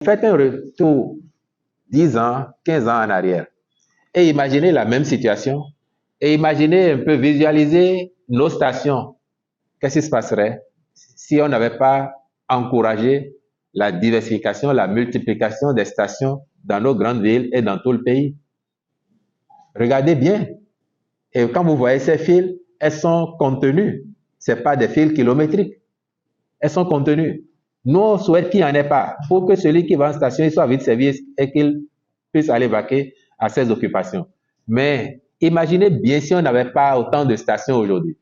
Faites un retour 10 ans, 15 ans en arrière et imaginez la même situation et imaginez un peu, visualiser nos stations. Qu'est-ce qui se passerait si on n'avait pas encouragé la diversification, la multiplication des stations dans nos grandes villes et dans tout le pays? Regardez bien. Et quand vous voyez ces fils, elles sont contenues. Ce n'est pas des fils kilométriques. Elles sont contenues. Nous, on souhaite qu'il n'y en ait pas pour que celui qui va en station il soit vite servi et qu'il puisse aller vaquer à ses occupations. Mais imaginez bien si on n'avait pas autant de stations aujourd'hui.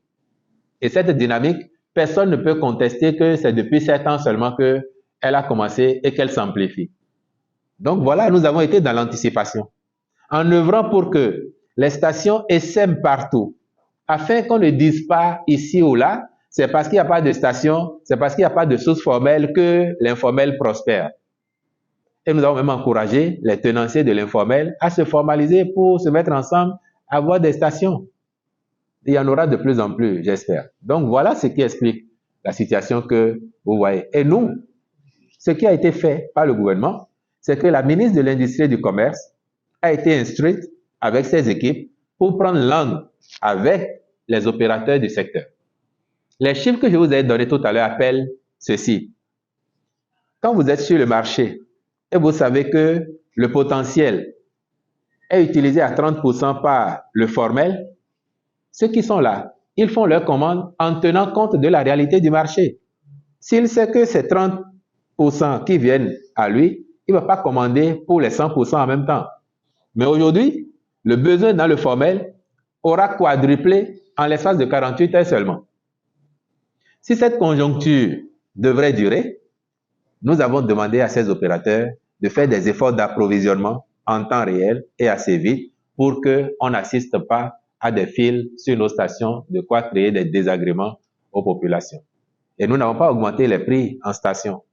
Et cette dynamique, personne ne peut contester que c'est depuis 7 ans seulement qu'elle a commencé et qu'elle s'amplifie. Donc voilà, nous avons été dans l'anticipation, en œuvrant pour que les stations essaiment partout, afin qu'on ne dise pas ici ou là, c'est parce qu'il n'y a pas de station, c'est parce qu'il n'y a pas de source formelle que l'informel prospère. Et nous avons même encouragé les tenanciers de l'informel à se formaliser pour se mettre ensemble, avoir des stations. Il y en aura de plus en plus, j'espère. Donc voilà ce qui explique la situation que vous voyez. Et nous, ce qui a été fait par le gouvernement, c'est que la ministre de l'Industrie et du Commerce a été instruite avec ses équipes pour prendre langue avec les opérateurs du secteur. Les chiffres que je vous ai donnés tout à l'heure appellent ceci. Quand vous êtes sur le marché et vous savez que le potentiel est utilisé à 30% par le formel, ceux qui sont là, ils font leurs commandes en tenant compte de la réalité du marché. S'il sait que c'est 30% qui viennent à lui, il ne va pas commander pour les 100% en même temps. Mais aujourd'hui, le besoin dans le formel aura quadruplé en l'espace de 48 heures seulement. Si cette conjoncture devrait durer, nous avons demandé à ces opérateurs de faire des efforts d'approvisionnement en temps réel et assez vite pour qu'on n'assiste pas à des fils sur nos stations, de quoi créer des désagréments aux populations. Et nous n'avons pas augmenté les prix en station.